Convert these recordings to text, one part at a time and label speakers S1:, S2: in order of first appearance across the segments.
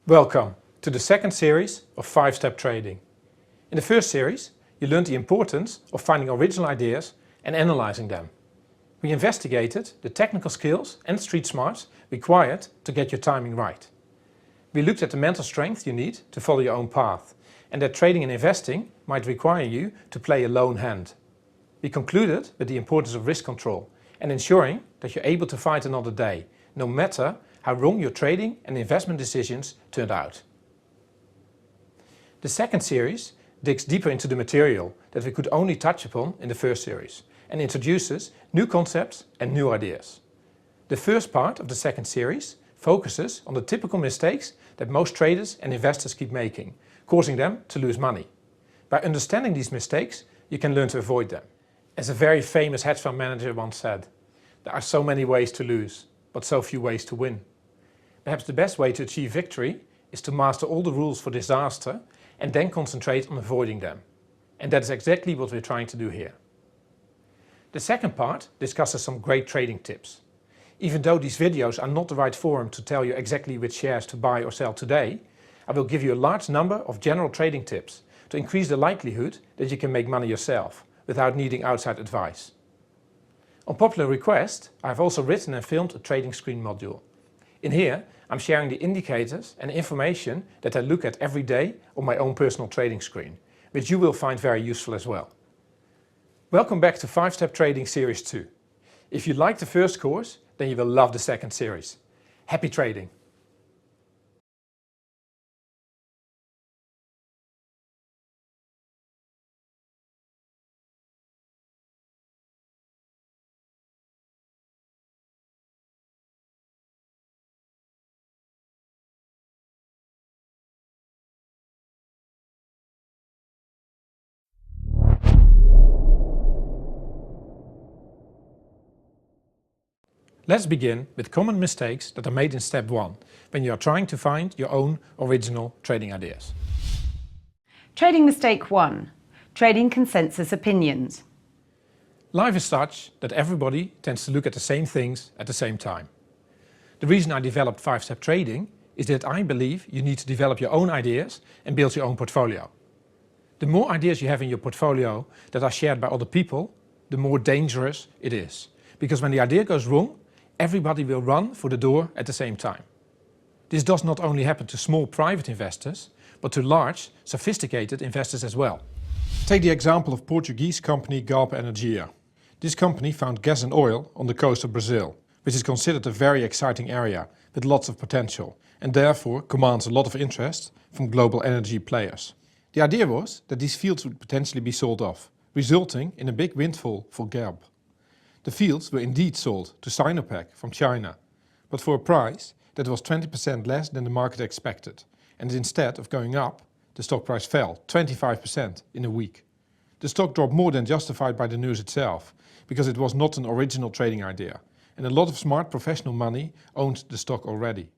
S1: Welcome to the second series of 5-Step Trading. In the first series, you learned the importance of finding original ideas and analyzing them. We investigated the technical skills and street smarts required to get your timing right. We looked at the mental strength you need to follow your own path, and that trading and investing might require you to play a lone hand. We concluded with the importance of risk control and ensuring that you're able to fight another day, no matter how wrong your trading and investment decisions turned out. The second series digs deeper into the material that we could only touch upon in the first series and introduces new concepts and new ideas. The first part of the second series focuses on the typical mistakes that most traders and investors keep making, causing them to lose money. By understanding these mistakes, you can learn to avoid them. As a very famous hedge fund manager once said, there are so many ways to lose, but so few ways to win. Perhaps the best way to achieve victory is to master all the rules for disaster and then concentrate on avoiding them. And that is exactly what we're trying to do here. The second part discusses some great trading tips. Even though these videos are not the right forum to tell you exactly which shares to buy or sell today, I will give you a large number of general trading tips to increase the likelihood that you can make money yourself without needing outside advice. On popular request, I have also written and filmed a trading screen module. In here, I'm sharing the indicators and information that I look at every day on my own personal trading screen, which you will find very useful as well. Welcome back to 5-Step Trading Series 2. If you liked the first course, then you will love the second series. Happy trading! Let's begin with common mistakes that are made in step 1 when you are trying to find your own original trading ideas.
S2: Trading mistake 1. Trading consensus opinions.
S1: Life is such that everybody tends to look at the same things at the same time. The reason I developed 5-Step Trading is that I believe you need to develop your own ideas and build your own portfolio. The more ideas you have in your portfolio that are shared by other people, the more dangerous it is. Because when the idea goes wrong, everybody will run for the door at the same time. This does not only happen to small private investors, but to large, sophisticated investors as well. Take the example of Portuguese company Galp Energia. This company found gas and oil on the coast of Brazil, which is considered a very exciting area with lots of potential and therefore commands a lot of interest from global energy players. The idea was that these fields would potentially be sold off, resulting in a big windfall for Galp. The fields were indeed sold to Sinopec from China, but for a price that was 20% less than the market expected, and instead of going up, the stock price fell 25% in a week. The stock dropped more than justified by the news itself, because it was not an original trading idea, and a lot of smart professional money owned the stock already.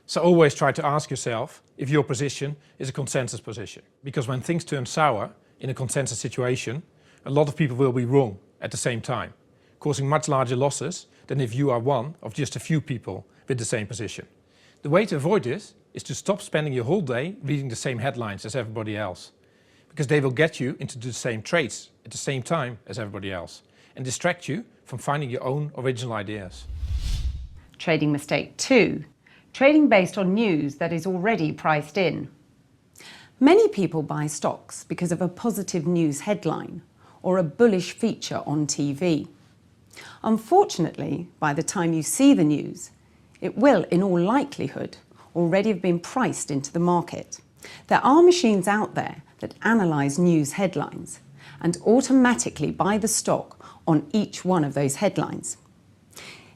S1: So always try to ask yourself if your position is a consensus position, because when things turn sour in a consensus situation, a lot of people will be wrong at the same time, causing much larger losses than if you are one of just a few people with the same position. The way to avoid this is to stop spending your whole day reading the same headlines as everybody else, because they will get you into the same trades at the same time as everybody else and distract you from finding your own original ideas.
S2: Trading mistake 2. Trading based on news that is already priced in. Many people buy stocks because of a positive news headline or a bullish feature on TV. Unfortunately, by the time you see the news, it will, in all likelihood, already have been priced into the market. There are machines out there that analyse news headlines and automatically buy the stock on each one of those headlines.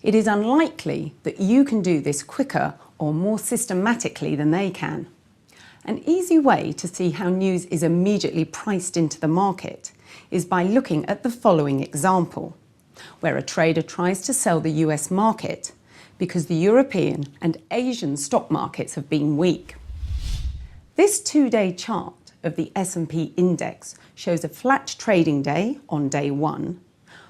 S2: It is unlikely that you can do this quicker or more systematically than they can. An easy way to see how news is immediately priced into the market is by looking at the following example, where a trader tries to sell the US market because the European and Asian stock markets have been weak. This 2-day chart of the S&P index shows a flat trading day on day 1,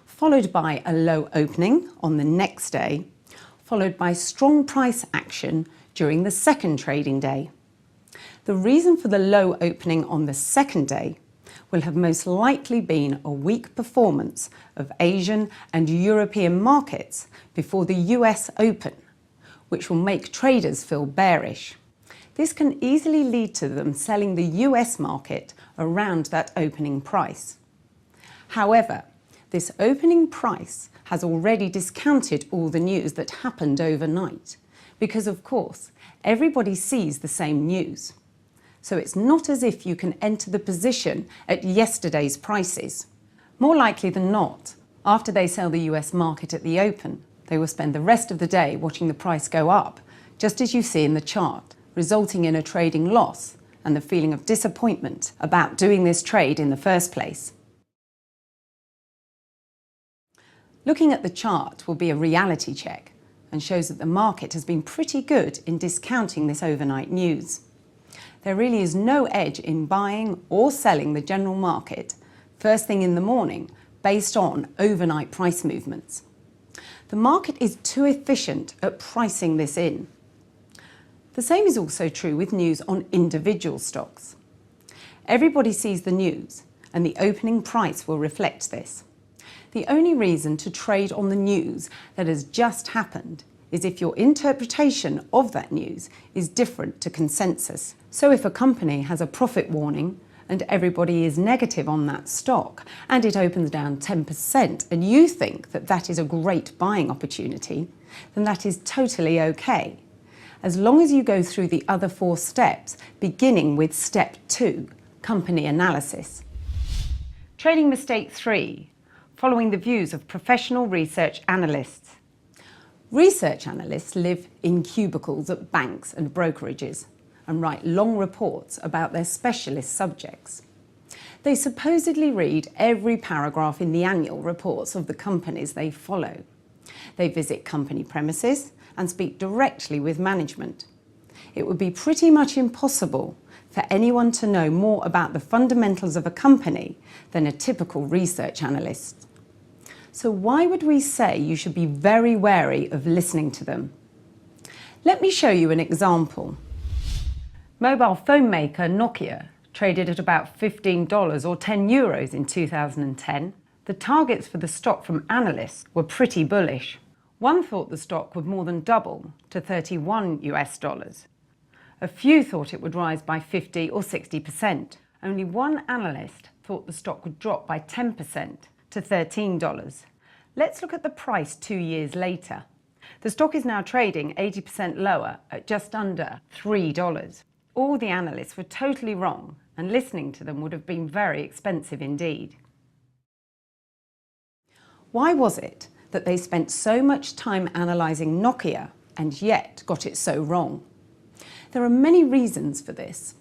S2: followed by a low opening on the next day, followed by strong price action during the second trading day. The reason for the low opening on the second day will have most likely been a weak performance of Asian and European markets before the US Open, which will make traders feel bearish. This can easily lead to them selling the US market around that opening price. However, this opening price has already discounted all the news that happened overnight, because of course, everybody sees the same news. So it's not as if you can enter the position at yesterday's prices. More likely than not, after they sell the US market at the open, they will spend the rest of the day watching the price go up, just as you see in the chart, resulting in a trading loss and the feeling of disappointment about doing this trade in the first place. Looking at the chart will be a reality check and shows that the market has been pretty good in discounting this overnight news. There really is no edge in buying or selling the general market first thing in the morning based on overnight price movements. The market is too efficient at pricing this in. The same is also true with news on individual stocks. Everybody sees the news, and the opening price will reflect this. The only reason to trade on the news that has just happened is if your interpretation of that news is different to consensus. So if a company has a profit warning and everybody is negative on that stock and it opens down 10% and you think that that is a great buying opportunity, then that is totally okay, as long as you go through the other 4 steps, beginning with step 2, company analysis. Trading mistake 3, following the views of professional research analysts. Research analysts live in cubicles at banks and brokerages and write long reports about their specialist subjects. They supposedly read every paragraph in the annual reports of the companies they follow. They visit company premises and speak directly with management. It would be pretty much impossible for anyone to know more about the fundamentals of a company than a typical research analyst. So why would we say you should be very wary of listening to them? Let me show you an example. Mobile phone maker Nokia traded at about $15 or 10 euros in 2010. The targets for the stock from analysts were pretty bullish. One thought the stock would more than double to $31 US. A few thought it would rise by 50 or 60%. Only one analyst thought the stock would drop by 10% to $13. Let's look at the price 2 years later. The stock is now trading 80% lower at just under $3. All the analysts were totally wrong, and listening to them would have been very expensive indeed. Why was it that they spent so much time analysing Nokia and yet got it so wrong? There are many reasons for this.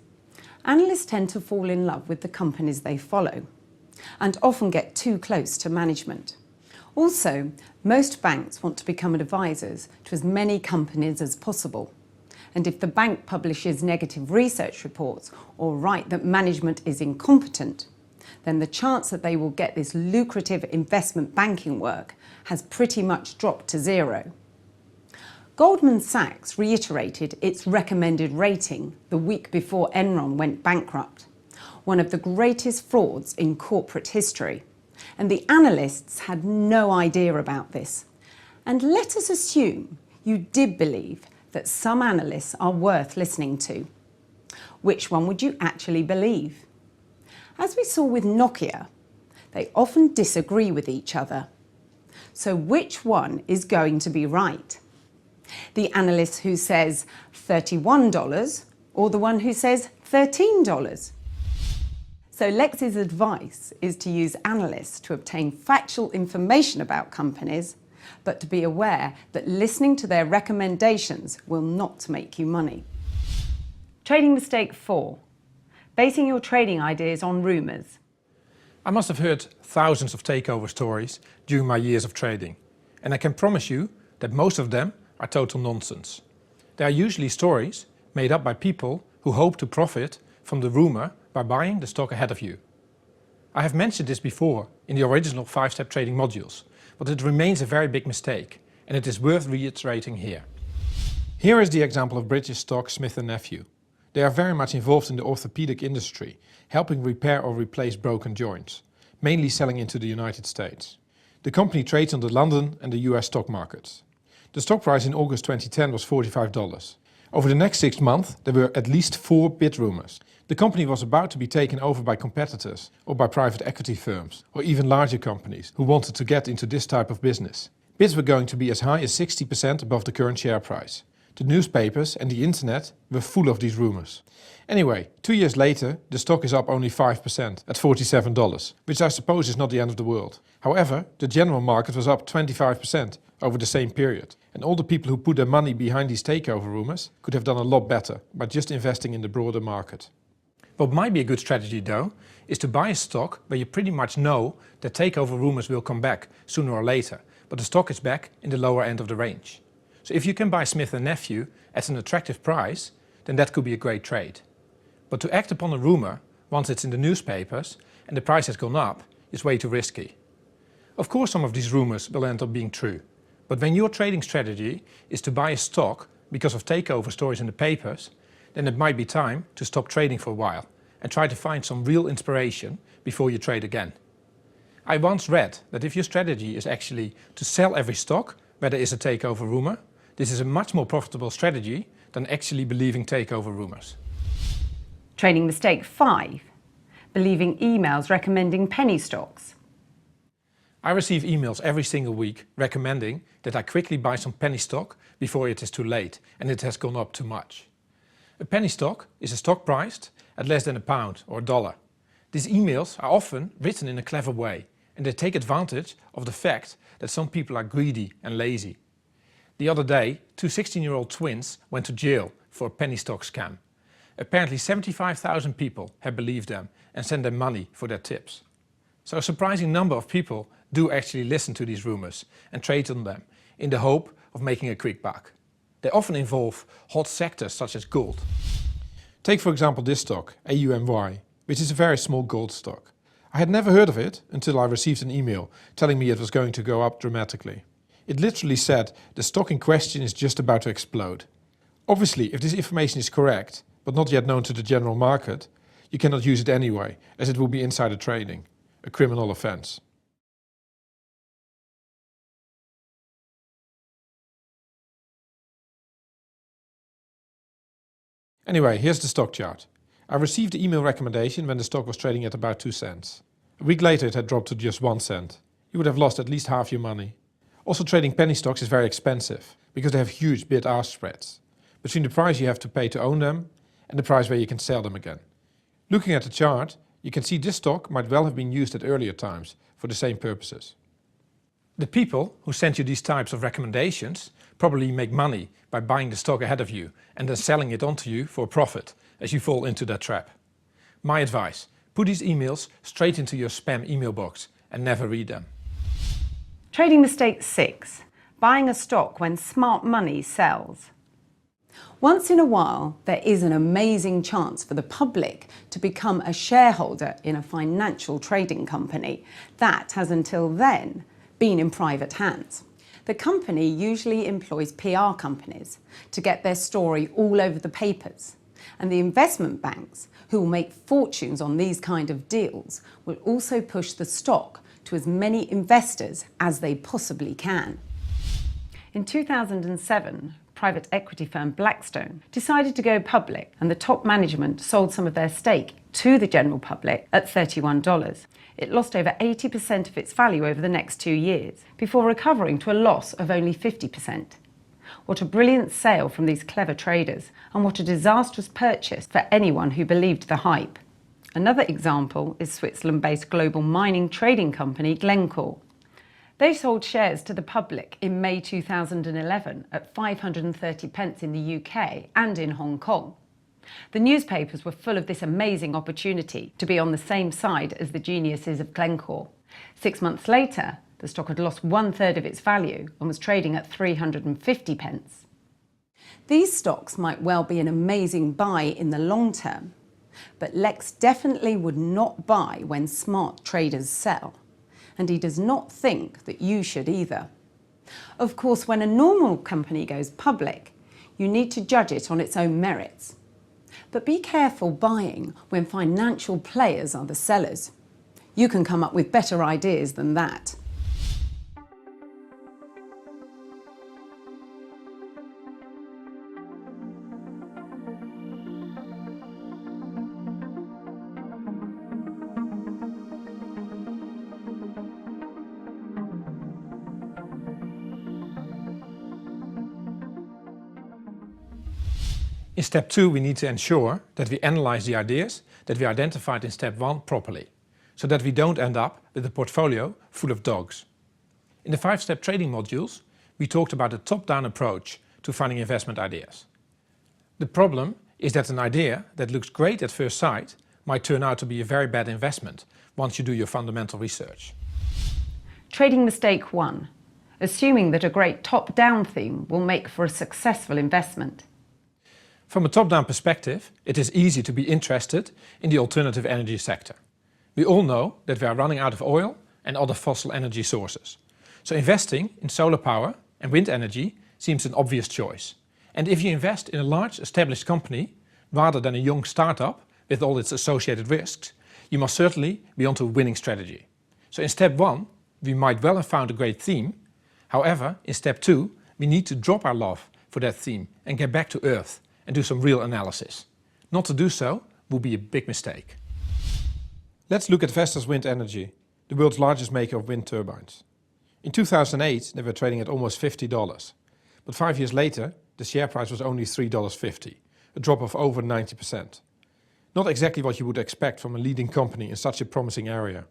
S2: Analysts tend to fall in love with the companies they follow and often get too close to management. Also, most banks want to become advisors to as many companies as possible. And if the bank publishes negative research reports or write that management is incompetent, then the chance that they will get this lucrative investment banking work has pretty much dropped to zero. Goldman Sachs reiterated its recommended rating the week before Enron went bankrupt, one of the greatest frauds in corporate history. And the analysts had no idea about this. And let us assume you did believe that some analysts are worth listening to. Which one would you actually believe? As we saw with Nokia, they often disagree with each other. So which one is going to be right? The analyst who says $31 or the one who says $13? So Lex's advice is to use analysts to obtain factual information about companies, but to be aware that listening to their recommendations will not make you money. Trading mistake 4, basing your trading ideas on rumours.
S1: I must have heard thousands of takeover stories during my years of trading, and I can promise you that most of them are total nonsense. They are usually stories made up by people who hope to profit from the rumour by buying the stock ahead of you. I have mentioned this before in the original 5-step trading modules, but it remains a very big mistake, and it is worth reiterating here. Here is the example of British stock Smith & Nephew. They are very much involved in the orthopedic industry, helping repair or replace broken joints, mainly selling into the United States. The company trades on the London and the US stock markets. The stock price in August 2010 was $45. Over the next 6 months, there were at least 4 bid rumors. The company was about to be taken over by competitors or by private equity firms or even larger companies who wanted to get into this type of business. Bids were going to be as high as 60% above the current share price. The newspapers and the internet were full of these rumors. Anyway, 2 years later, the stock is up only 5% at $47, which I suppose is not the end of the world. However, the general market was up 25% over the same period. And all the people who put their money behind these takeover rumors could have done a lot better by just investing in the broader market. What might be a good strategy though, is to buy a stock where you pretty much know that takeover rumors will come back sooner or later, but the stock is back in the lower end of the range. So if you can buy Smith & Nephew at an attractive price, then that could be a great trade. But to act upon a rumor once it's in the newspapers and the price has gone up is way too risky. Of course some of these rumors will end up being true, but when your trading strategy is to buy a stock because of takeover stories in the papers, then it might be time to stop trading for a while and try to find some real inspiration before you trade again. I once read that if your strategy is actually to sell every stock where there is a takeover rumor, this is a much more profitable strategy than actually believing takeover rumors.
S2: Trading mistake 5. Believing emails recommending penny stocks.
S1: I receive emails every single week recommending that I quickly buy some penny stock before it is too late and it has gone up too much. A penny stock is a stock priced at less than £1 or $1. These emails are often written in a clever way and they take advantage of the fact that some people are greedy and lazy. The other day, 2 16-year-old twins went to jail for a penny stock scam. Apparently 75,000 people have believed them and sent them money for their tips. So a surprising number of people do actually listen to these rumors and trade on them in the hope of making a quick buck. They often involve hot sectors such as gold. Take for example this stock, AUMY, which is a very small gold stock. I had never heard of it until I received an email telling me it was going to go up dramatically. It literally said the stock in question is just about to explode. Obviously, if this information is correct, but not yet known to the general market, you cannot use it anyway, as it will be insider trading, a criminal offense. Anyway, here's the stock chart. I received the email recommendation when the stock was trading at about 2 cents. A week later it had dropped to just 1 cent. You would have lost at least half your money. Also, trading penny stocks is very expensive because they have huge bid-ask spreads between the price you have to pay to own them and the price where you can sell them again. Looking at the chart, you can see this stock might well have been used at earlier times for the same purposes. The people who send you these types of recommendations probably make money by buying the stock ahead of you and then selling it onto you for a profit as you fall into that trap. My advice, put these emails straight into your spam email box and never read them.
S2: Trading mistake 6. Buying a stock when smart money sells. Once in a while, there is an amazing chance for the public to become a shareholder in a financial trading company that has until then been in private hands. The company usually employs PR companies to get their story all over the papers, and the investment banks, who will make fortunes on these kind of deals, will also push the stock to as many investors as they possibly can. In 2007, private equity firm Blackstone decided to go public, and the top management sold some of their stake to the general public at $31. It lost over 80% of its value over the next 2 years, before recovering to a loss of only 50%. What a brilliant sale from these clever traders, and what a disastrous purchase for anyone who believed the hype. Another example is Switzerland-based global mining trading company Glencore. They sold shares to the public in May 2011 at 530p in the UK and in Hong Kong. The newspapers were full of this amazing opportunity to be on the same side as the geniuses of Glencore. 6 months later, the stock had lost 1/3 of its value and was trading at 350p. These stocks might well be an amazing buy in the long term, but Lex definitely would not buy when smart traders sell, and he does not think that you should either. Of course, when a normal company goes public, You need to judge it on its own merits. But be careful buying when financial players are the sellers. You can come up with better ideas than that.
S1: In step 2, we need to ensure that we analyze the ideas that we identified in step 1 properly, so that we don't end up with a portfolio full of dogs. In the 5-step trading modules, we talked about a top-down approach to finding investment ideas. The problem is that an idea that looks great at first sight might turn out to be a very bad investment once you do your fundamental research.
S2: Trading mistake 1. Assuming that a great top-down theme will make for a successful investment.
S1: From a top-down perspective, it is easy to be interested in the alternative energy sector. We all know that we are running out of oil and other fossil energy sources. So investing in solar power and wind energy seems an obvious choice. And if you invest in a large established company, rather than a young startup with all its associated risks, you must certainly be onto a winning strategy. So in step 1, we might well have found a great theme. However, in step 2, we need to drop our love for that theme and get back to earth and do some real analysis. Not to do so would be a big mistake. Let's look at Vestas Wind Energy, the world's largest maker of wind turbines. In 2008 they were trading at almost $50, but 5 years later the share price was only $3.50, a drop of over 90%. Not exactly what you would expect from a leading company in such a promising area.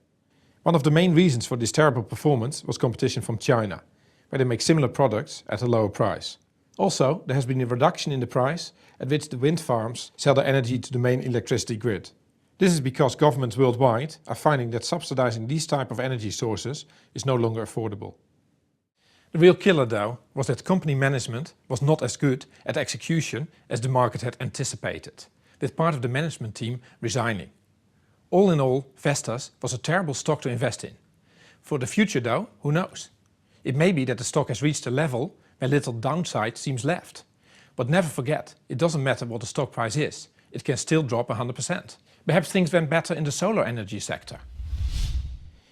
S1: One of the main reasons for this terrible performance was competition from China, where they make similar products at a lower price. Also, there has been a reduction in the price at which the wind farms sell their energy to the main electricity grid. This is because governments worldwide are finding that subsidizing these type of energy sources is no longer affordable. The real killer though was that company management was not as good at execution as the market had anticipated, with part of the management team resigning. All in all, Vestas was a terrible stock to invest in. For the future though, who knows? It may be that the stock has reached a level where little downside seems left. But never forget, it doesn't matter what the stock price is, it can still drop 100%. Perhaps things went better in the solar energy sector.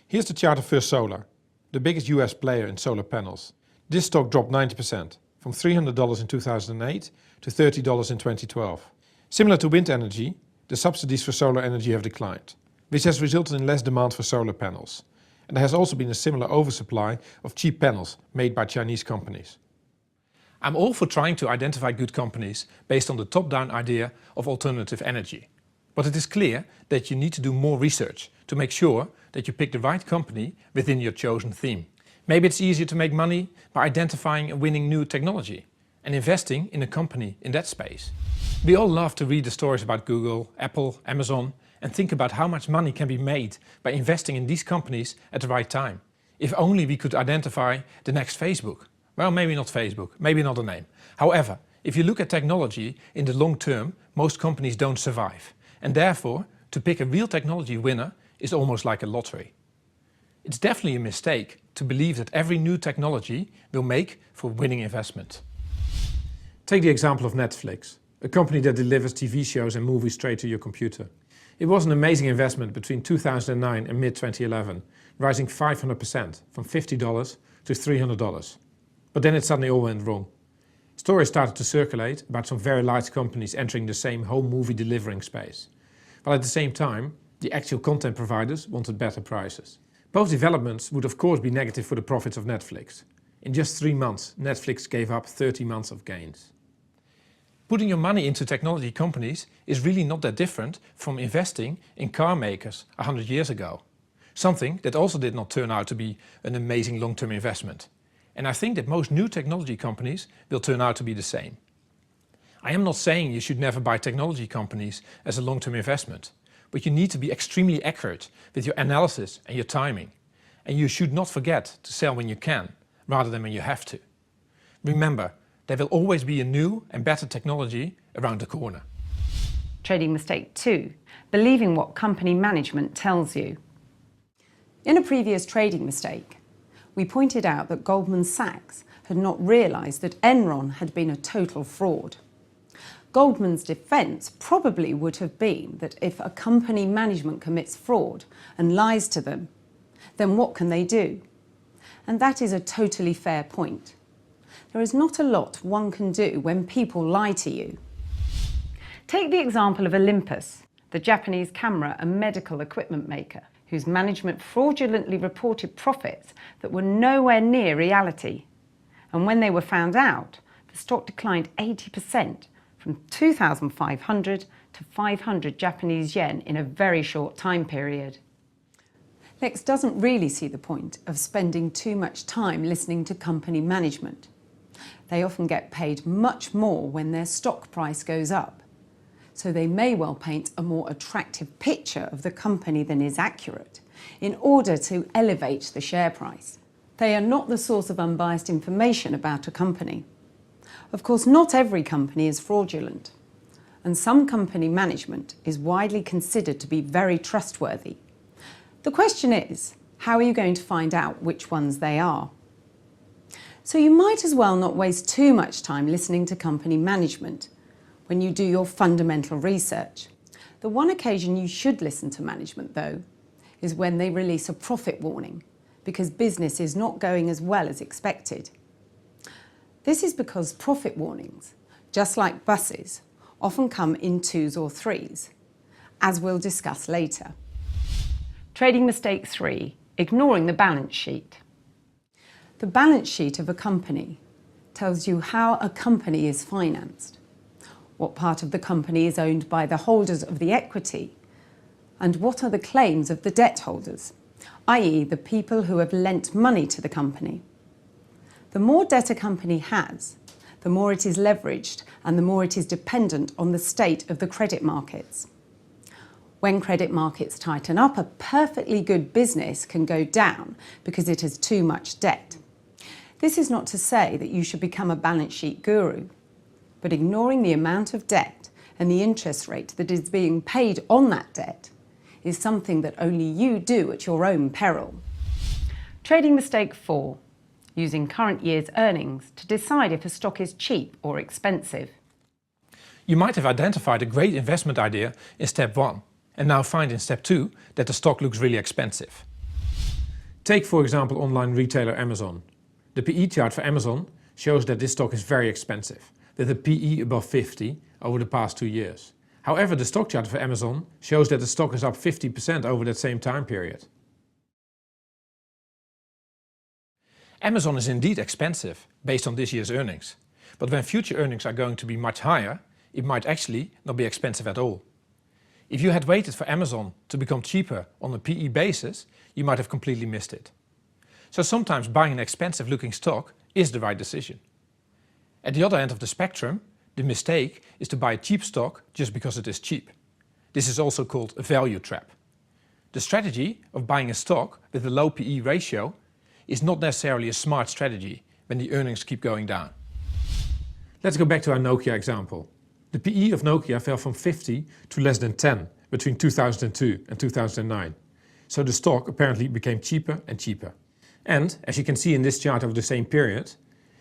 S1: Here's the chart of First Solar, the biggest US player in solar panels. This stock dropped 90%, from $300 in 2008 to $30 in 2012. Similar to wind energy, the subsidies for solar energy have declined, which has resulted in less demand for solar panels. And there has also been a similar oversupply of cheap panels made by Chinese companies. I'm all for trying to identify good companies based on the top-down idea of alternative energy. But it is clear that you need to do more research to make sure that you pick the right company within your chosen theme. Maybe it's easier to make money by identifying a winning new technology and investing in a company in that space. We all love to read the stories about Google, Apple, Amazon and think about how much money can be made by investing in these companies at the right time. If only we could identify the next Facebook. Well, maybe not Facebook, maybe another name. However, if you look at technology in the long term, most companies don't survive. And therefore, to pick a real technology winner is almost like a lottery. It's definitely a mistake to believe that every new technology will make for winning investment. Take the example of Netflix, a company that delivers TV shows and movies straight to your computer. It was an amazing investment between 2009 and mid-2011, rising 500% from $50 to $300. But then it suddenly all went wrong. Stories started to circulate about some very large companies entering the same home movie delivering space. While at the same time, the actual content providers wanted better prices. Both developments would of course be negative for the profits of Netflix. In just 3 months, Netflix gave up 30 months of gains. Putting your money into technology companies is really not that different from investing in car makers 100 years ago. Something that also did not turn out to be an amazing long-term investment. And I think that most new technology companies will turn out to be the same. I am not saying you should never buy technology companies as a long-term investment, but you need to be extremely accurate with your analysis and your timing. And you should not forget to sell when you can, rather than when you have to. Remember, there will always be a new and better technology around the corner.
S2: Trading mistake 2. Believing what company management tells you. In a previous trading mistake, we pointed out that Goldman Sachs had not realised that Enron had been a total fraud. Goldman's defence probably would have been that if a company management commits fraud and lies to them, then what can they do? And that is a totally fair point. There is not a lot one can do when people lie to you. Take the example of Olympus, the Japanese camera and medical equipment maker, whose management fraudulently reported profits that were nowhere near reality. And when they were found out, the stock declined 80%, from 2,500 to 500 Japanese yen in a very short time period. Lex doesn't really see the point of spending too much time listening to company management. They often get paid much more when their stock price goes up, so they may well paint a more attractive picture of the company than is accurate in order to elevate the share price. They are not the source of unbiased information about a company. Of course, not every company is fraudulent, and some company management is widely considered to be very trustworthy. The question is, how are you going to find out which ones they are? So you might as well not waste too much time listening to company management when you do your fundamental research. The one occasion you should listen to management, though, is when they release a profit warning, because business is not going as well as expected. This is because profit warnings, just like buses, often come in 2s or 3s, as we'll discuss later. Trading mistake 3, ignoring the balance sheet. The balance sheet of a company tells you how a company is financed, what part of the company is owned by the holders of the equity, and what are the claims of the debt holders, i.e. the people who have lent money to the company. The more debt a company has, the more it is leveraged and the more it is dependent on the state of the credit markets. When credit markets tighten up, a perfectly good business can go down because it has too much debt. This is not to say that you should become a balance sheet guru, but ignoring the amount of debt and the interest rate that is being paid on that debt is something that only you do at your own peril. Trading mistake 4. Using current year's earnings to decide if a stock is cheap or expensive.
S1: You might have identified a great investment idea in step 1 and now find in step 2 that the stock looks really expensive. Take for example online retailer Amazon. The PE chart for Amazon shows that this stock is very expensive, with a PE above 50 over the past 2 years. However, the stock chart for Amazon shows that the stock is up 50% over that same time period. Amazon is indeed expensive based on this year's earnings, but when future earnings are going to be much higher, it might actually not be expensive at all. If you had waited for Amazon to become cheaper on a PE basis, you might have completely missed it. So sometimes buying an expensive looking stock is the right decision. At the other end of the spectrum, the mistake is to buy a cheap stock just because it is cheap. This is also called a value trap. The strategy of buying a stock with a low PE ratio is not necessarily a smart strategy when the earnings keep going down. Let's go back to our Nokia example. The PE of Nokia fell from 50 to less than 10 between 2002 and 2009. So the stock apparently became cheaper and cheaper. And, as you can see in this chart over the same period,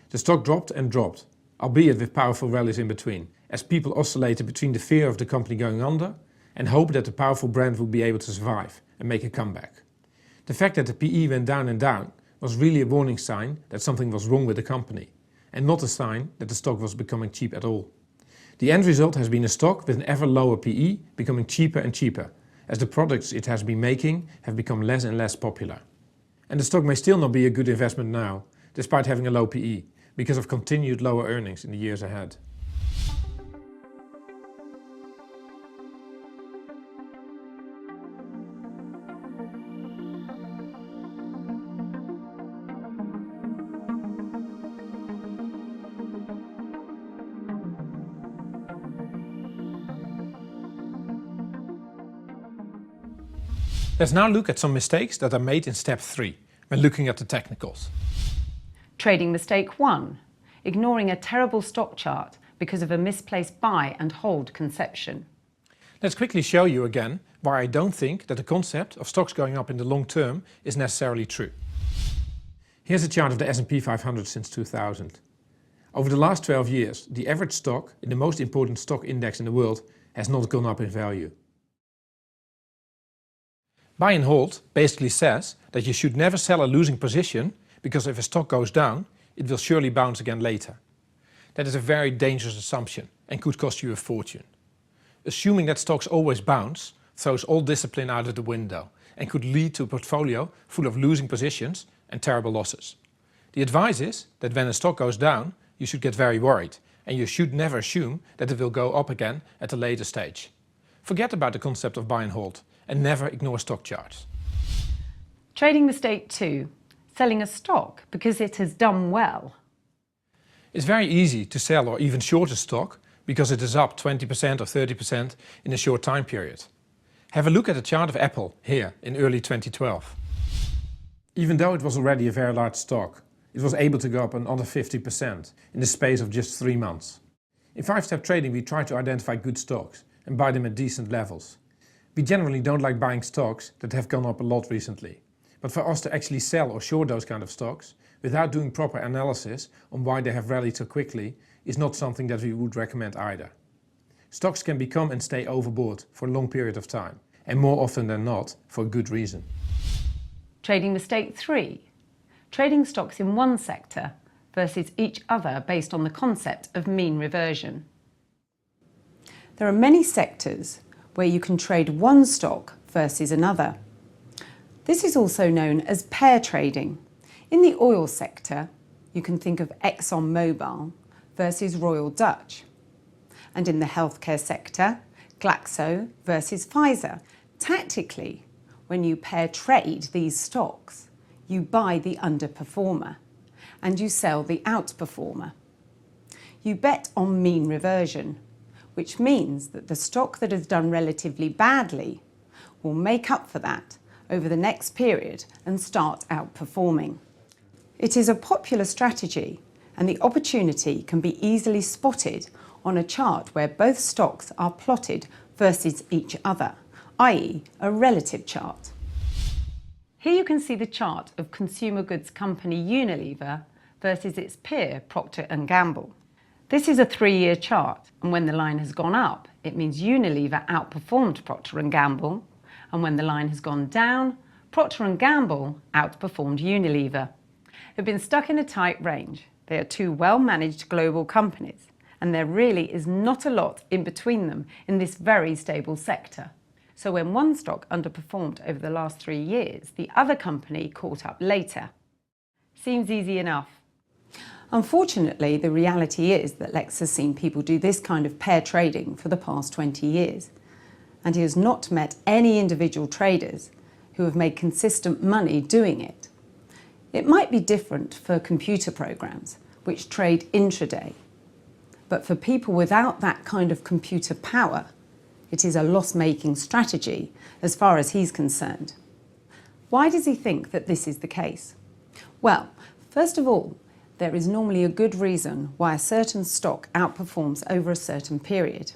S1: the stock dropped and dropped, albeit with powerful rallies in between, as people oscillated between the fear of the company going under and hope that the powerful brand would be able to survive and make a comeback. The fact that the PE went down and down was really a warning sign that something was wrong with the company, and not a sign that the stock was becoming cheap at all. The end result has been a stock with an ever lower PE becoming cheaper and cheaper, as the products it has been making have become less and less popular. And the stock may still not be a good investment now, despite having a low PE, because of continued lower earnings in the years ahead. Let's now look at some mistakes that are made in step 3, when looking at the technicals.
S2: Trading mistake 1, ignoring a terrible stock chart because of a misplaced buy and hold conception.
S1: Let's quickly show you again why I don't think that the concept of stocks going up in the long term is necessarily true. Here's a chart of the S&P 500 since 2000. Over the last 12 years, the average stock in the most important stock index in the world has not gone up in value. Buy and hold basically says that you should never sell a losing position, because if a stock goes down, it will surely bounce again later. That is a very dangerous assumption and could cost you a fortune. Assuming that stocks always bounce throws all discipline out of the window and could lead to a portfolio full of losing positions and terrible losses. The advice is that when a stock goes down, you should get very worried, and you should never assume that it will go up again at a later stage. Forget about the concept of buy and hold, and never ignore stock charts.
S2: Trading mistake 2. Selling a stock because it has done well.
S1: It's very easy to sell or even short a stock because it is up 20% or 30% in a short time period. Have a look at the chart of Apple here in early 2012. Even though it was already a very large stock, it was able to go up another 50% in the space of just 3 months. In 5-step trading we try to identify good stocks and buy them at decent levels. We generally don't like buying stocks that have gone up a lot recently. But for us to actually sell or short those kind of stocks without doing proper analysis on why they have rallied so quickly is not something that we would recommend either. Stocks can become and stay overbought for a long period of time, and more often than not for a good reason.
S2: Trading mistake 3. Trading stocks in one sector versus each other based on the concept of mean reversion. There are many sectors where you can trade one stock versus another. This is also known as pair trading. In the oil sector, you can think of ExxonMobil versus Royal Dutch. And in the healthcare sector, Glaxo versus Pfizer. Tactically, when you pair trade these stocks, you buy the underperformer and you sell the outperformer. You bet on mean reversion, which means that the stock that has done relatively badly will make up for that over the next period and start outperforming. It is a popular strategy, and the opportunity can be easily spotted on a chart where both stocks are plotted versus each other, i.e. a relative chart. Here you can see the chart of consumer goods company Unilever versus its peer Procter & Gamble. This is a 3-year chart, and when the line has gone up, it means Unilever outperformed Procter & Gamble, and when the line has gone down, Procter & Gamble outperformed Unilever. They've been stuck in a tight range. They are two well-managed global companies, and there really is not a lot in between them in this very stable sector. So when one stock underperformed over the last 3 years, the other company caught up later. Seems easy enough. Unfortunately, the reality is that Lex has seen people do this kind of pair trading for the past 20 years. And he has not met any individual traders who have made consistent money doing it. It might be different for computer programs, which trade intraday. But for people without that kind of computer power, it is a loss-making strategy as far as he's concerned. Why does he think that this is the case? Well, first of all, there is normally a good reason why a certain stock outperforms over a certain period.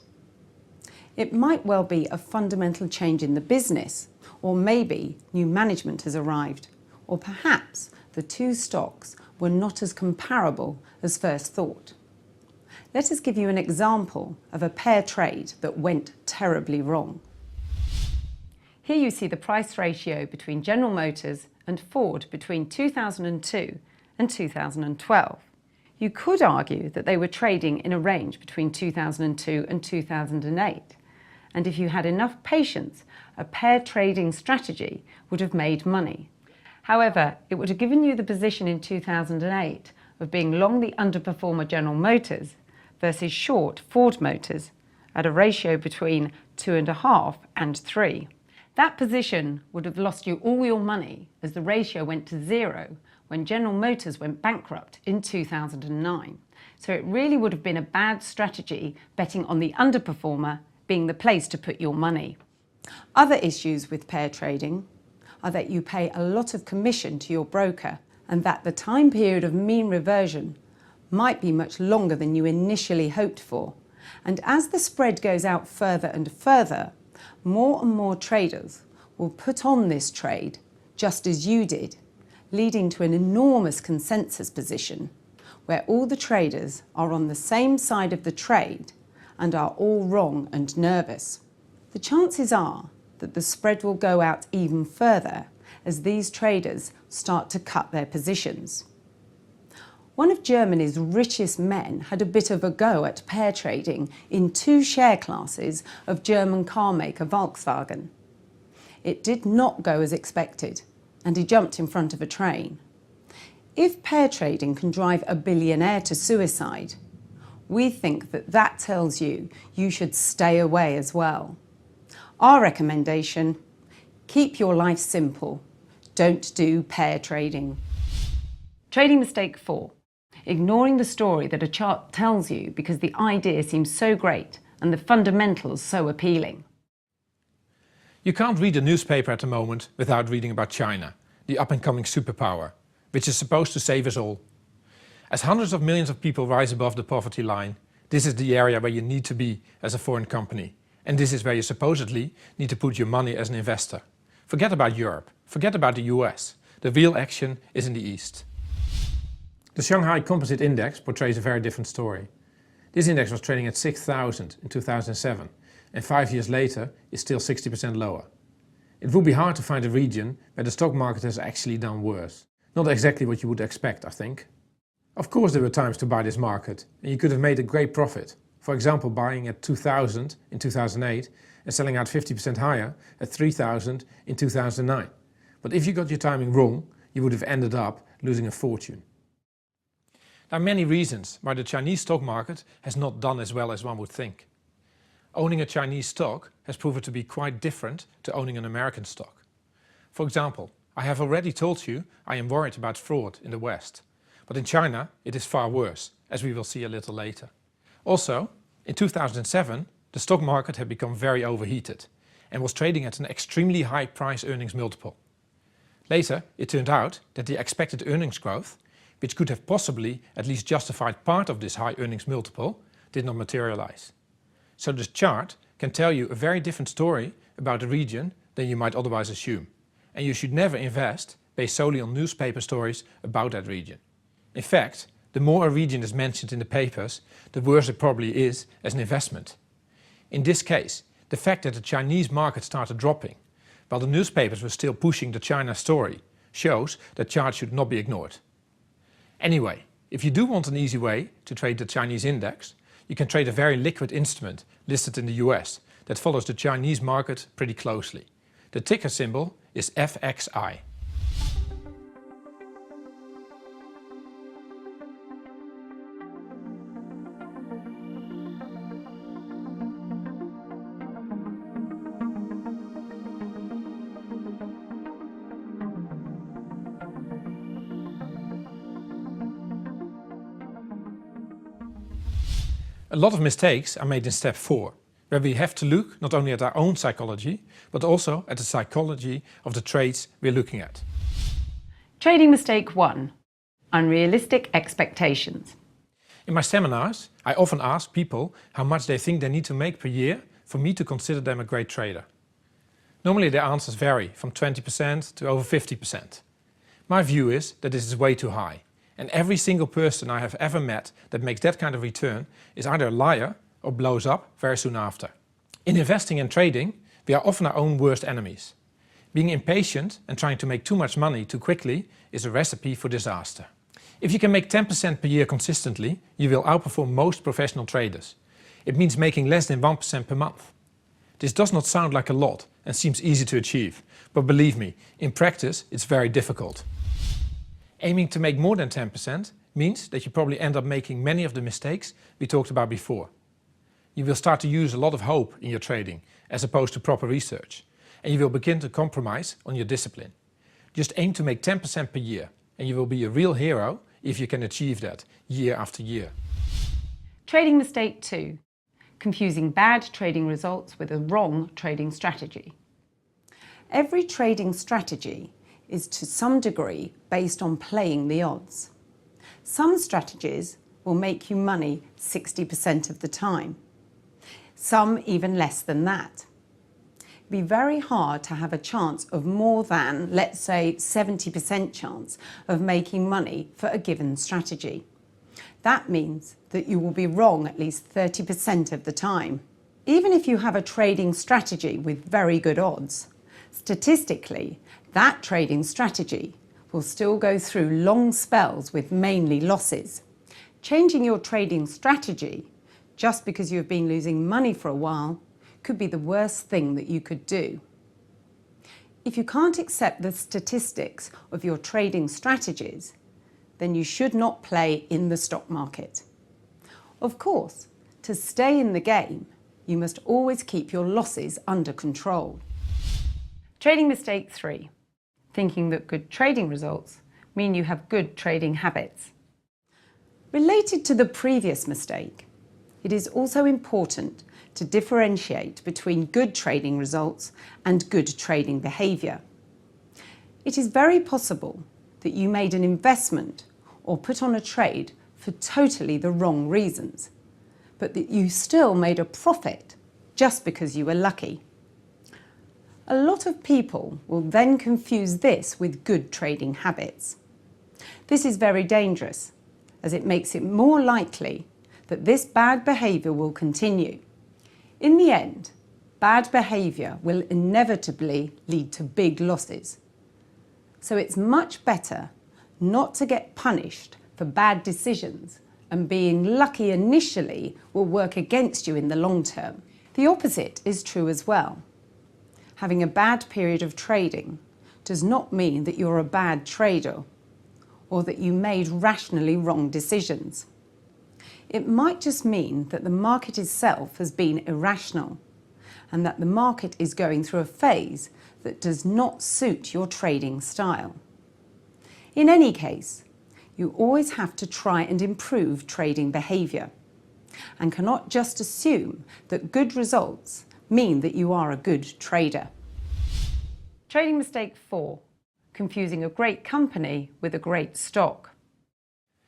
S2: It might well be a fundamental change in the business, or maybe new management has arrived, or perhaps the two stocks were not as comparable as first thought. Let us give you an example of a pair trade that went terribly wrong. Here you see the price ratio between General Motors and Ford between 2002 and 2012. You could argue that they were trading in a range between 2002 and 2008. And if you had enough patience, a pair trading strategy would have made money. However, it would have given you the position in 2008 of being long the underperformer General Motors versus short Ford Motors at a ratio between 2.5 and 3. That position would have lost you all your money as the ratio went to 0 when General Motors went bankrupt in 2009. So it really would have been a bad strategy betting on the underperformer being the place to put your money. Other issues with pair trading are that you pay a lot of commission to your broker and that the time period of mean reversion might be much longer than you initially hoped for. And as the spread goes out further and further, more and more traders will put on this trade just as you did, leading to an enormous consensus position where all the traders are on the same side of the trade and are all wrong and nervous. The chances are that the spread will go out even further as these traders start to cut their positions. One of Germany's richest men had a bit of a go at pair trading in 2 share classes of German car maker Volkswagen. It did not go as expected, and he jumped in front of a train. If pair trading can drive a billionaire to suicide, we think that that tells you you should stay away as well. Our recommendation: keep your life simple. Don't do pair trading. Trading mistake 4. Ignoring the story that a chart tells you because the idea seems so great and the fundamentals so appealing.
S1: You can't read a newspaper at the moment without reading about China, the up-and-coming superpower, which is supposed to save us all. As hundreds of millions of people rise above the poverty line, this is the area where you need to be as a foreign company. And this is where you supposedly need to put your money as an investor. Forget about Europe, forget about the US. The real action is in the East. The Shanghai Composite Index portrays a very different story. This index was trading at 6,000 in 2007 and 5 years later is still 60% lower. It would be hard to find a region where the stock market has actually done worse. Not exactly what you would expect, I think. Of course there were times to buy this market and you could have made a great profit. For example, buying at 2,000 in 2008 and selling out 50% higher at 3,000 in 2009. But if you got your timing wrong, you would have ended up losing a fortune. There are many reasons why the Chinese stock market has not done as well as one would think. Owning a Chinese stock has proven to be quite different to owning an American stock. For example, I have already told you I am worried about fraud in the West. But in China it is far worse, as we will see a little later. Also, in 2007 the stock market had become very overheated and was trading at an extremely high price-earnings multiple. Later it turned out that the expected earnings growth, which could have possibly at least justified part of this high earnings multiple, did not materialize. So this chart can tell you a very different story about the region than you might otherwise assume. And you should never invest based solely on newspaper stories about that region. In fact, the more a region is mentioned in the papers, the worse it probably is as an investment. In this case, the fact that the Chinese market started dropping, while the newspapers were still pushing the China story, shows that charts should not be ignored. Anyway, if you do want an easy way to trade the Chinese index, you can trade a very liquid instrument listed in the US that follows the Chinese market pretty closely. The ticker symbol is FXI. A lot of mistakes are made in step 4, where we have to look not only at our own psychology, but also at the psychology of the trades we're looking at.
S2: Trading mistake 1. Unrealistic expectations.
S1: In my seminars, I often ask people how much they think they need to make per year for me to consider them a great trader. Normally their answers vary from 20% to over 50%. My view is that this is way too high. And every single person I have ever met that makes that kind of return is either a liar or blows up very soon after. In investing and trading, we are often our own worst enemies. Being impatient and trying to make too much money too quickly is a recipe for disaster. If you can make 10% per year consistently, you will outperform most professional traders. It means making less than 1% per month. This does not sound like a lot and seems easy to achieve, but believe me, in practice it's very difficult. Aiming to make more than 10% means that you probably end up making many of the mistakes we talked about before. You will start to use a lot of hope in your trading as opposed to proper research, and you will begin to compromise on your discipline. Just aim to make 10% per year and you will be a real hero if you can achieve that year after year.
S2: Trading mistake 2. Confusing bad trading results with a wrong trading strategy. Every trading strategy is to some degree based on playing the odds. Some strategies will make you money 60% of the time. Some even less than that. it'd be very hard to have a chance of more than, let's say, 70% chance of making money for a given strategy. That means that you will be wrong at least 30% of the time. Even if you have a trading strategy with very good odds, statistically, that trading strategy will still go through long spells with mainly losses. Changing your trading strategy just because you have been losing money for a while could be the worst thing that you could do. If you can't accept the statistics of your trading strategies, then you should not play in the stock market. Of course, to stay in the game, you must always keep your losses under control. Trading mistake 3. Thinking that good trading results mean you have good trading habits. Related to the previous mistake, it is also important to differentiate between good trading results and good trading behaviour. It is very possible that you made an investment or put on a trade for totally the wrong reasons, but that you still made a profit just because you were lucky. A lot of people will then confuse this with good trading habits. This is very dangerous, as it makes it more likely that this bad behaviour will continue. In the end, bad behaviour will inevitably lead to big losses. So it's much better not to get punished for bad decisions, and being lucky initially will work against you in the long term. The opposite is true as well. Having a bad period of trading does not mean that you're a bad trader or that you made rationally wrong decisions. It might just mean that the market itself has been irrational and that the market is going through a phase that does not suit your trading style. In any case, you always have to try and improve trading behaviour and cannot just assume that good results mean that you are a good trader. Trading mistake 4. Confusing a great company with a great stock.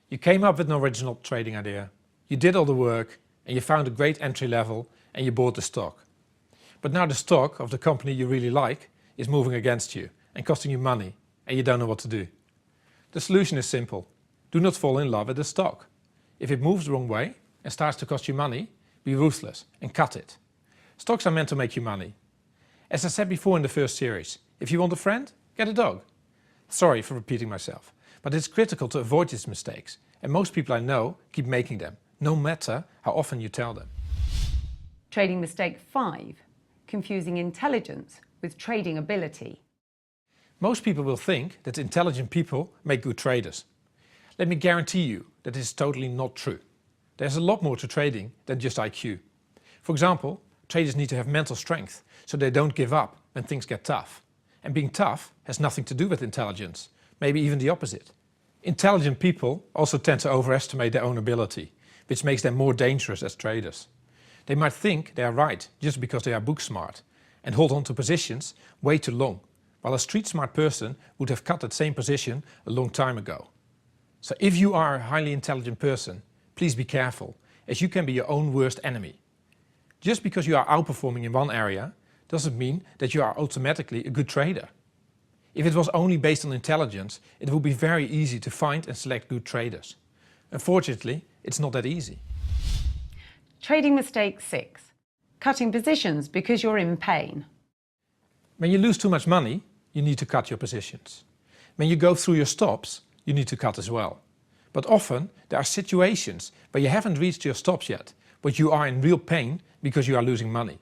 S1: You came up with an original trading idea. You did all the work and you found a great entry level and you bought the stock. But now the stock of the company you really like is moving against you and costing you money and you don't know what to do. The solution is simple. Do not fall in love with the stock. If it moves the wrong way and starts to cost you money, be ruthless and cut it. Stocks are meant to make you money. As I said before in the first series, if you want a friend, get a dog. Sorry for repeating myself, but it's critical to avoid these mistakes, and most people I know keep making them, no matter how often you tell them.
S2: Trading mistake 5. Confusing intelligence with trading ability.
S1: Most people will think that intelligent people make good traders. Let me guarantee you that this is totally not true. There's a lot more to trading than just IQ. For example, traders need to have mental strength so they don't give up when things get tough. And being tough has nothing to do with intelligence, maybe even the opposite. Intelligent people also tend to overestimate their own ability, which makes them more dangerous as traders. They might think they are right just because they are book smart and hold on to positions way too long, while a street smart person would have cut that same position a long time ago. So if you are a highly intelligent person, please be careful, as you can be your own worst enemy. Just because you are outperforming in one area doesn't mean that you are automatically a good trader. If it was only based on intelligence, it would be very easy to find and select good traders. Unfortunately, it's not that easy.
S2: Trading mistake 6. Cutting positions because you're in pain.
S1: When you lose too much money, you need to cut your positions. When you go through your stops, you need to cut as well. But often there are situations where you haven't reached your stops yet, but you are in real pain because you are losing money.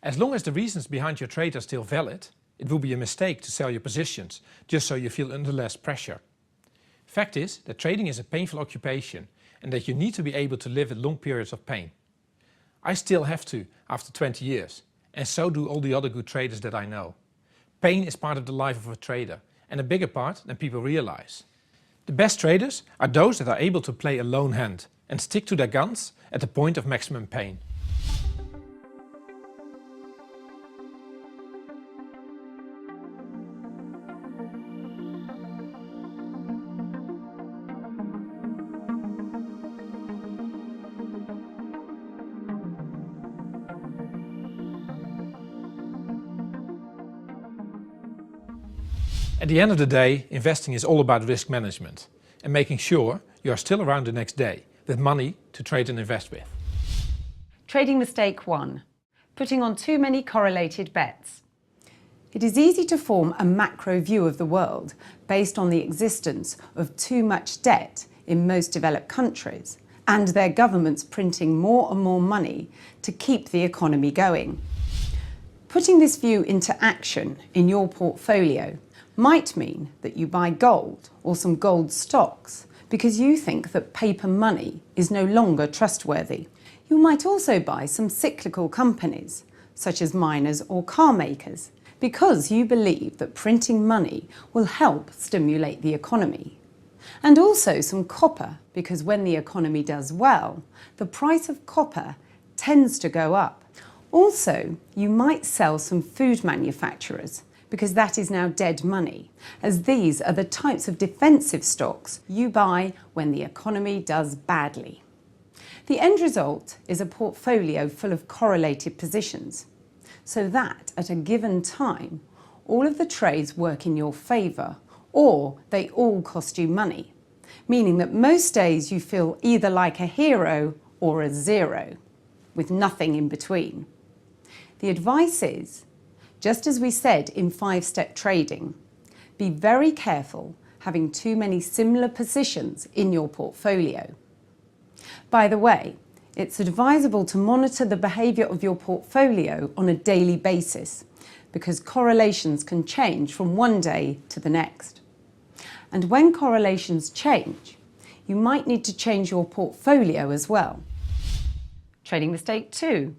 S1: As long as the reasons behind your trade are still valid, it will be a mistake to sell your positions just so you feel under less pressure. Fact is that trading is a painful occupation and that you need to be able to live with long periods of pain. I still have to after 20 years, and so do all the other good traders that I know. Pain is part of the life of a trader, and a bigger part than people realize. The best traders are those that are able to play a lone hand and stick to their guns at the point of maximum pain. At the end of the day, investing is all about risk management and making sure you are still around the next day with money to trade and invest with.
S2: Trading mistake 1. Putting on too many correlated bets. It is easy to form a macro view of the world based on the existence of too much debt in most developed countries and their governments printing more and more money to keep the economy going. Putting this view into action in your portfolio might mean that you buy gold or some gold stocks because you think that paper money is no longer trustworthy. You might also buy some cyclical companies, such as miners or car makers, because you believe that printing money will help stimulate the economy. And also some copper, because when the economy does well, the price of copper tends to go up. Also, you might sell some food manufacturers, because that is now dead money, as these are the types of defensive stocks you buy when the economy does badly. The end result is a portfolio full of correlated positions, so that at a given time, all of the trades work in your favour, or they all cost you money, meaning that most days you feel either like a hero or a zero, with nothing in between. The advice is, just as we said in 5-step trading, be very careful having too many similar positions in your portfolio. By the way, it's advisable to monitor the behaviour of your portfolio on a daily basis because correlations can change from one day to the next. And when correlations change, you might need to change your portfolio as well. Trading mistake 2.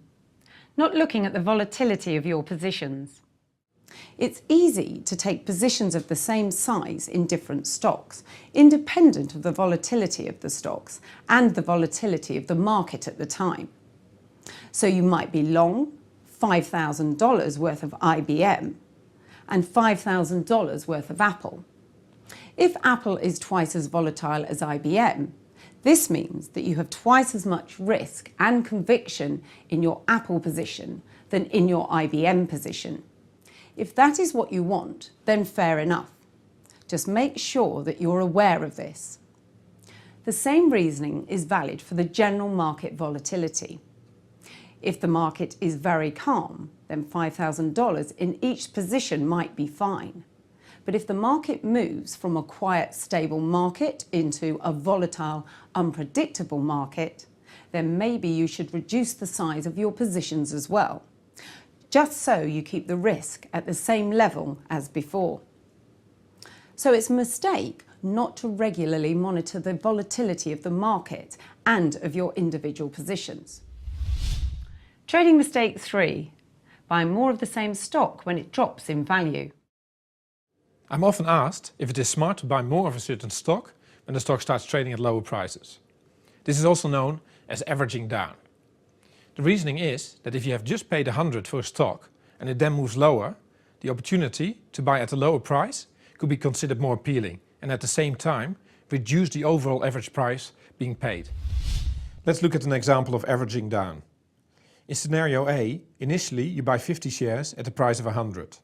S2: Not looking at the volatility of your positions. It's easy to take positions of the same size in different stocks, independent of the volatility of the stocks and the volatility of the market at the time. So you might be long $5,000 worth of IBM and $5,000 worth of Apple. If Apple is twice as volatile as IBM, this means that you have twice as much risk and conviction in your Apple position than in your IBM position. If that is what you want, then fair enough. Just make sure that you're aware of this. The same reasoning is valid for the general market volatility. If the market is very calm, then $5,000 in each position might be fine. But if the market moves from a quiet, stable market into a volatile, unpredictable market, then maybe you should reduce the size of your positions as well, just so you keep the risk at the same level as before. So it's a mistake not to regularly monitor the volatility of the market and of your individual positions. Trading mistake 3. Buy more of the same stock when it drops in value.
S1: I'm often asked if it is smart to buy more of a certain stock when the stock starts trading at lower prices. This is also known as averaging down. The reasoning is that if you have just paid 100 for a stock and it then moves lower, the opportunity to buy at a lower price could be considered more appealing and at the same time reduce the overall average price being paid. Let's look at an example of averaging down. In scenario A, initially you buy 50 shares at the price of 100.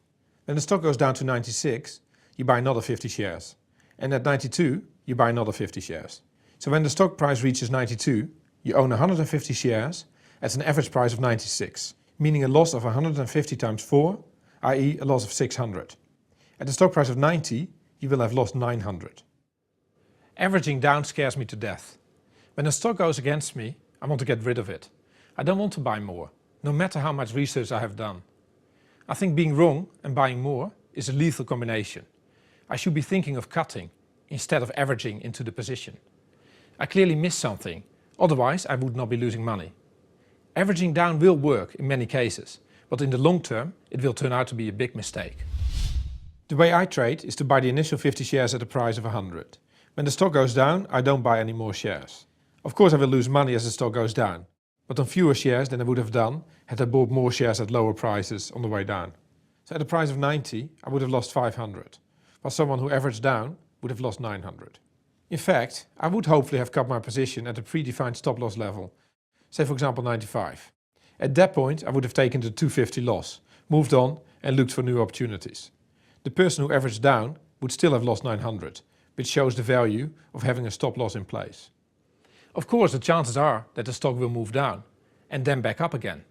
S1: When the stock goes down to 96, you buy another 50 shares. And at 92, you buy another 50 shares. So when the stock price reaches 92, you own 150 shares at an average price of 96, meaning a loss of 150 times 4, i.e. a loss of 600. At the stock price of 90, you will have lost 900. Averaging down scares me to death. When a stock goes against me, I want to get rid of it. I don't want to buy more, no matter how much research I have done. I think being wrong and buying more is a lethal combination. I should be thinking of cutting instead of averaging into the position. I clearly missed something, otherwise I would not be losing money. Averaging down will work in many cases, but in the long term it will turn out to be a big mistake. The way I trade is to buy the initial 50 shares at a price of 100. When the stock goes down, I don't buy any more shares. Of course I will lose money as the stock goes down, but on fewer shares than I would have done had I bought more shares at lower prices on the way down. So at a price of 90, I would have lost 500, while someone who averaged down would have lost 900. In fact, I would hopefully have cut my position at a predefined stop loss level, say for example 95. At that point I would have taken the 250 loss, moved on and looked for new opportunities. The person who averaged down would still have lost 900, which shows the value of having a stop loss in place. Of course, the chances are that the stock will move down and then back up again.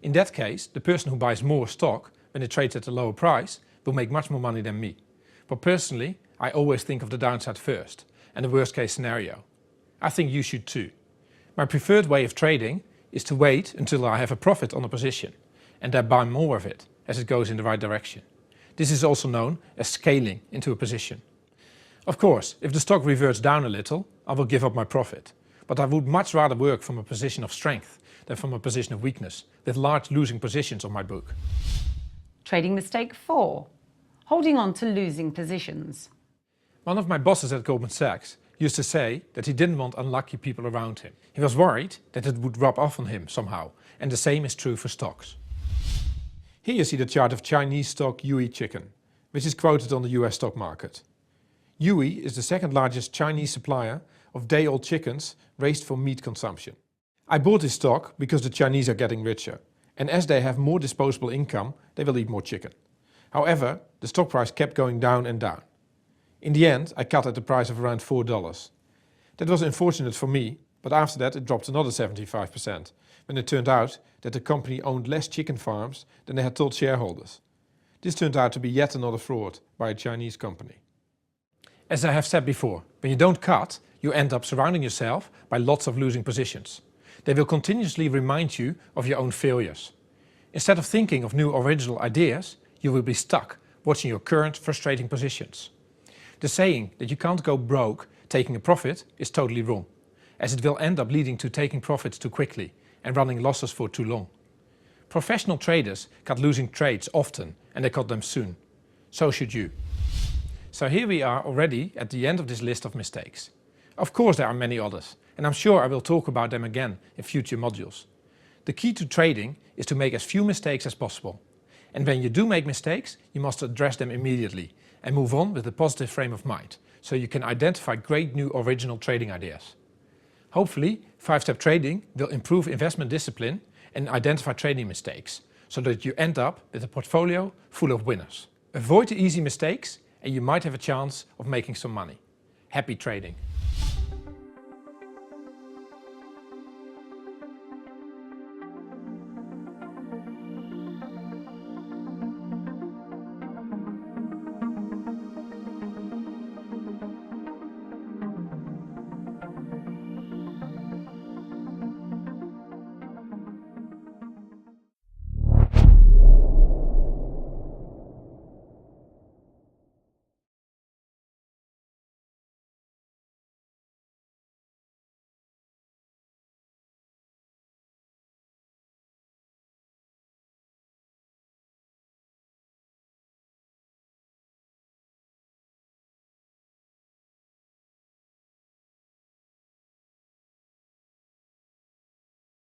S1: In that case, the person who buys more stock when it trades at a lower price will make much more money than me. But personally, I always think of the downside first and the worst case scenario. I think you should too. My preferred way of trading is to wait until I have a profit on a position and then buy more of it as it goes in the right direction. This is also known as scaling into a position. Of course, if the stock reverts down a little, I will give up my profit. But I would much rather work from a position of strength than from a position of weakness, with large losing positions on my book.
S2: Trading mistake 4. Holding on to losing positions.
S1: One of my bosses at Goldman Sachs used to say that he didn't want unlucky people around him. He was worried that it would rub off on him somehow, and the same is true for stocks. Here you see the chart of Chinese stock Yui Chicken, which is quoted on the US stock market. Yui is the second largest Chinese supplier of day-old chickens raised for meat consumption. I bought this stock because the Chinese are getting richer, and as they have more disposable income, they will eat more chicken. However, the stock price kept going down and down. In the end, I cut at the price of around $4. That was unfortunate for me, but after that it dropped another 75%, when it turned out that the company owned less chicken farms than they had told shareholders. This turned out to be yet another fraud by a Chinese company. As I have said before, when you don't cut, you end up surrounding yourself by lots of losing positions. They will continuously remind you of your own failures. Instead of thinking of new original ideas, you will be stuck watching your current frustrating positions. The saying that you can't go broke taking a profit is totally wrong, as it will end up leading to taking profits too quickly and running losses for too long. Professional traders cut losing trades often, and they cut them soon. So should you. So here we are already at the end of this list of mistakes. Of course there are many others, and I'm sure I will talk about them again in future modules. The key to trading is to make as few mistakes as possible. And when you do make mistakes, you must address them immediately and move on with a positive frame of mind, so you can identify great new original trading ideas. Hopefully, 5-step trading will improve investment discipline and identify trading mistakes, so that you end up with a portfolio full of winners. Avoid the easy mistakes and you might have a chance of making some money. Happy trading!